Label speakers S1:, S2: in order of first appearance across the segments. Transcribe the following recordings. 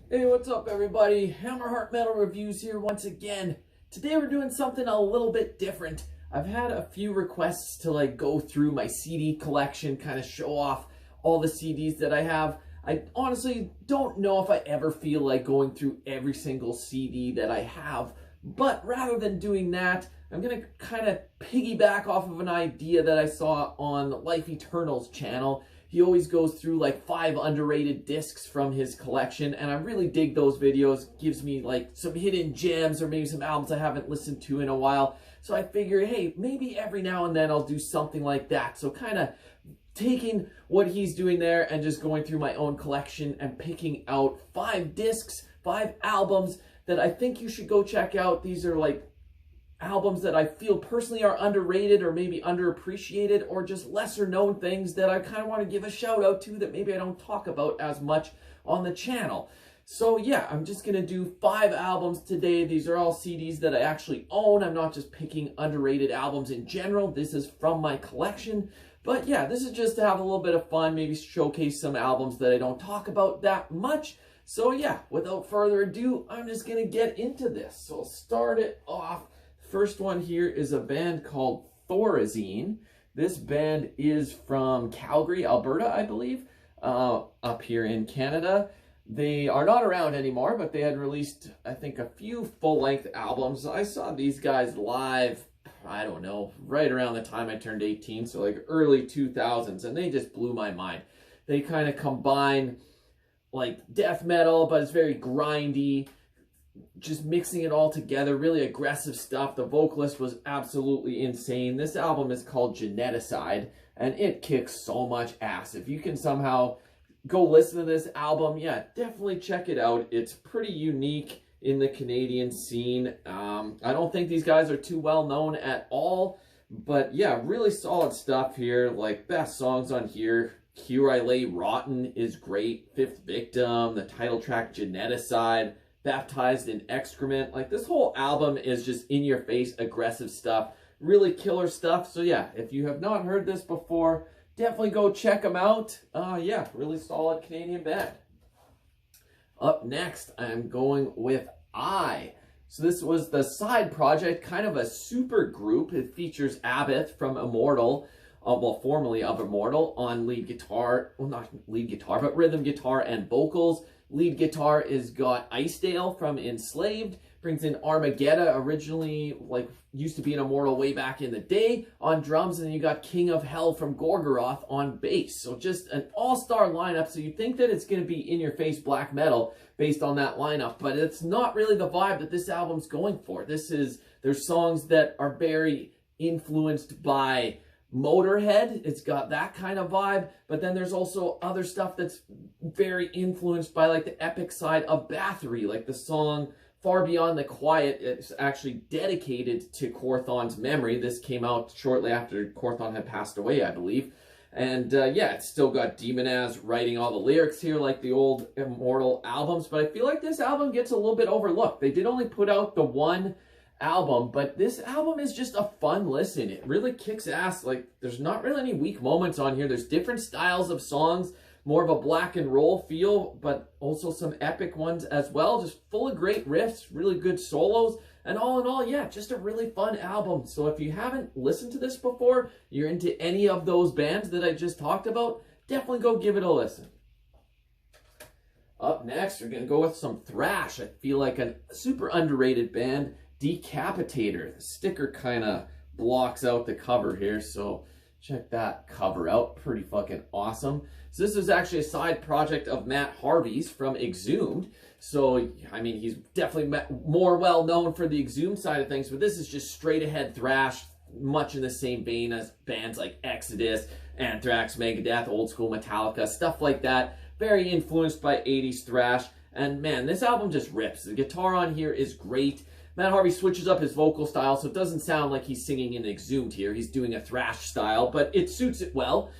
S1: Hey, what's up everybody? Hammerheart Metal Reviews here once again. Today we're doing something a little bit different. I've had a few requests to go through my CD collection, kind of show off all the CDs that I have. I honestly don't know if I ever feel like going through every single CD that I have, but rather than doing that, I'm going to kind of piggyback off of an idea that I saw on Life Eternal's channel. He always goes through like 5 underrated discs from his collection, and I really dig those videos. Gives me like some hidden gems or maybe some albums I haven't listened to in a while. So I figure, hey, maybe every now and then I'll do something like that. So kind of taking what he's doing there and just going through my own collection and picking out 5 discs, 5 albums that I think you should go check out. These are like albums that I feel personally are underrated or maybe underappreciated, or just lesser known things that I kind of want to give a shout out to that maybe I don't talk about as much on the channel. So yeah, I'm just going to do 5 albums today. These are all CDs that I actually own. I'm not just picking underrated albums in general. This is from my collection. But yeah, this is just to have a little bit of fun, maybe showcase some albums that I don't talk about that much. So yeah, without further ado, I'm just going to get into this. So I'll start it off. First one here is a band called Thorazine. This band is from Calgary, Alberta, I believe, up here in Canada. They are not around anymore, but they had released, I think, a few full-length albums. I saw these guys live, I don't know, right around the time I turned 18, so like early 2000s, and they just blew my mind. They kind of combine like death metal, but it's very grindy, just mixing it all together, really aggressive stuff. The vocalist was absolutely insane. This album is called Geneticide, and it kicks so much ass. If you can somehow go listen to this album, yeah, definitely check it out. It's pretty unique in the Canadian scene. I don't think these guys are too well known at all, but yeah, really solid stuff here. Like, best songs on here: Here I Lay Rotten is great, Fifth Victim, the title track Geneticide, Baptized in Excrement. Like, this whole album is just in-your-face aggressive stuff, really killer stuff. So yeah, if you have not heard this before, definitely go check them out. Yeah, really solid Canadian band. Up next, I'm going with So this was the side project, kind of a super group. It features Abbott from Immortal, well, formerly of Immortal, on lead guitar, well, not lead guitar, but rhythm guitar and vocals. Lead guitar is got Icedale from Enslaved, brings in Armageddon, originally, like, used to be an Immortal way back in the day, on drums, and then you got King of Hell from Gorgoroth on bass. So just an all-star lineup, so you think that it's going to be in-your-face black metal based on that lineup, but it's not really the vibe that this album's going for. There's songs that are very influenced by Motorhead. It's got that kind of vibe, but then there's also other stuff that's very influenced by like the epic side of Bathory, like the song Far Beyond the Quiet. It's actually dedicated to Corthon's memory. This came out shortly after Corthon had passed away, I believe. And yeah, it's still got Demonaz writing all the lyrics here like the old Immortal albums, but I feel like this album gets a little bit overlooked. They did only put out the one album, but this album is just a fun listen. It really kicks ass. Like, there's not really any weak moments on here. There's different styles of songs, more of a black and roll feel, but also some epic ones as well. Just full of great riffs, really good solos, and all in all, yeah, just a really fun album. So if you haven't listened to this before, you're into any of those bands that I just talked about, definitely go give it a listen. Up next, we're going to go with some thrash. I feel like a super underrated band, Dekapitator. The sticker kind of blocks out the cover here, so check that cover out. Pretty fucking awesome. So this is actually a side project of Matt Harvey's from Exhumed. So, I mean, he's definitely more well known for the Exhumed side of things, but this is just straight ahead thrash, much in the same vein as bands like Exodus, Anthrax, Megadeth, old school Metallica, stuff like that. Very influenced by 80s thrash. And man, this album just rips. The guitar on here is great. Matt Harvey switches up his vocal style, so it doesn't sound like he's singing in Exhumed here. He's doing a thrash style, but it suits it well.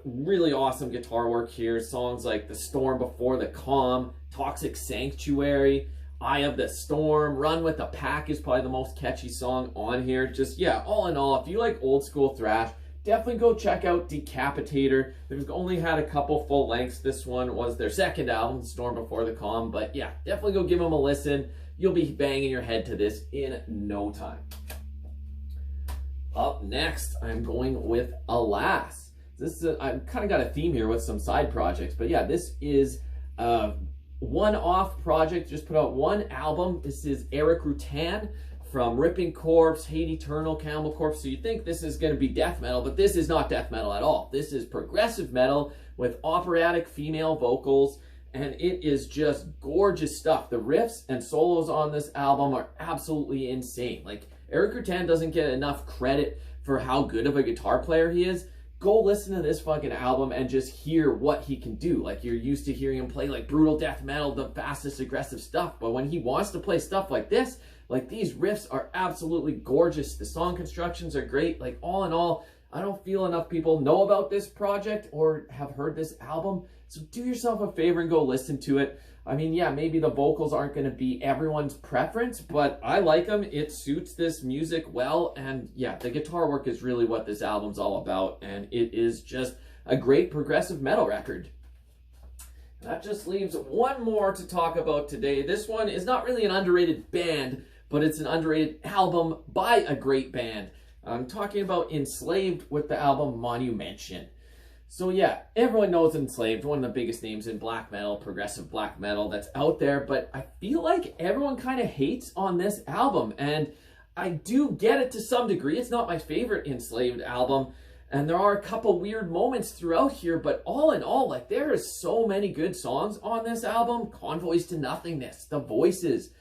S1: Really awesome guitar work here. Songs like The Storm Before the Calm, Toxic Sanctuary, Eye of the Storm, Run with the Pack is probably the most catchy song on here. Just, yeah, all in all, if you like old school thrash, definitely go check out Dekapitator. They've only had a couple full lengths. This one was their second album, Storm Before the Calm. But yeah, definitely go give them a listen. You'll be banging your head to this in no time. Up next, I'm going with Alas. This is I've kind of got a theme here with some side projects, but yeah, this is a one-off project. Just put out one album. This is Eric Rutan from Ripping Corpse, Hate Eternal, Camel Corpse. So you think this is going to be death metal, but this is not death metal at all. This is progressive metal with operatic female vocals, and it is just gorgeous stuff. The riffs and solos on this album are absolutely insane. Like, Eric Rutan doesn't get enough credit for how good of a guitar player he is. Go listen to this fucking album and just hear what he can do. Like, you're used to hearing him play like brutal death metal, the fastest aggressive stuff, but when he wants to play stuff like this, like, these riffs are absolutely gorgeous. The song constructions are great. Like, all in all, I don't feel enough people know about this project or have heard this album, so do yourself a favor and go listen to it. I mean, yeah, maybe the vocals aren't going to be everyone's preference, but I like them. It suits this music well, and yeah, the guitar work is really what this album's all about, and it is just a great progressive metal record. That just leaves one more to talk about today. This one is not really an underrated band, but it's an underrated album by a great band. I'm talking about Enslaved with the album Monumension. So yeah, everyone knows Enslaved, one of the biggest names in black metal, progressive black metal that's out there, but I feel like everyone kind of hates on this album, and I do get it to some degree. It's not my favorite Enslaved album, and there are a couple weird moments throughout here, but all in all, like, there is so many good songs on this album. Convoys to Nothingness, The Voices,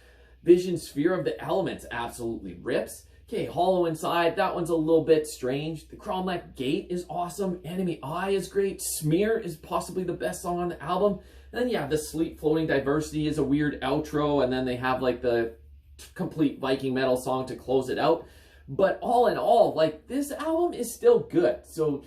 S1: Vision Sphere of the Elements absolutely rips. Okay, Hollow Inside, that one's a little bit strange. The Cromlech Gate is awesome. Enemy Eye is great. Smear is possibly the best song on the album. And then, yeah, the Sleep Floating Diversity is a weird outro, and then they have, like, the complete Viking metal song to close it out. But all in all, like, this album is still good. So,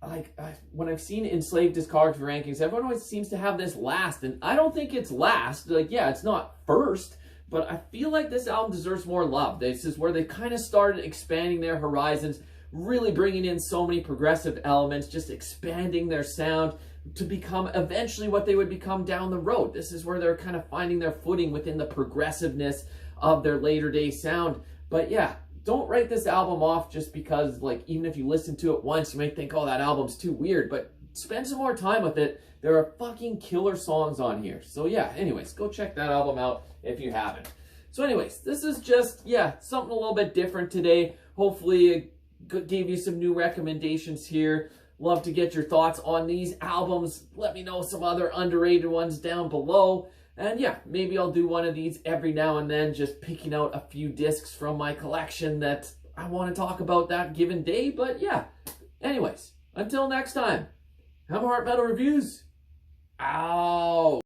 S1: like, when I've seen Enslaved discography rankings, everyone always seems to have this last, and I don't think it's last. Like, yeah, it's not first, but I feel like this album deserves more love. This is where they kind of started expanding their horizons, really bringing in so many progressive elements, just expanding their sound to become eventually what they would become down the road. This is where they're kind of finding their footing within the progressiveness of their later day sound. But yeah, don't write this album off just because, like, even if you listen to it once, you might think, oh, that album's too weird, but spend some more time with it. There are fucking killer songs on here. So yeah, anyways, go check that album out if you haven't. So anyways, this is just, yeah, something a little bit different today. Hopefully it gave you some new recommendations here. Love to get your thoughts on these albums. Let me know some other underrated ones down below. And yeah, maybe I'll do one of these every now and then, just picking out a few discs from my collection that I want to talk about that given day. But yeah, anyways, until next time, Hammer Heart Metal Reviews. Ow!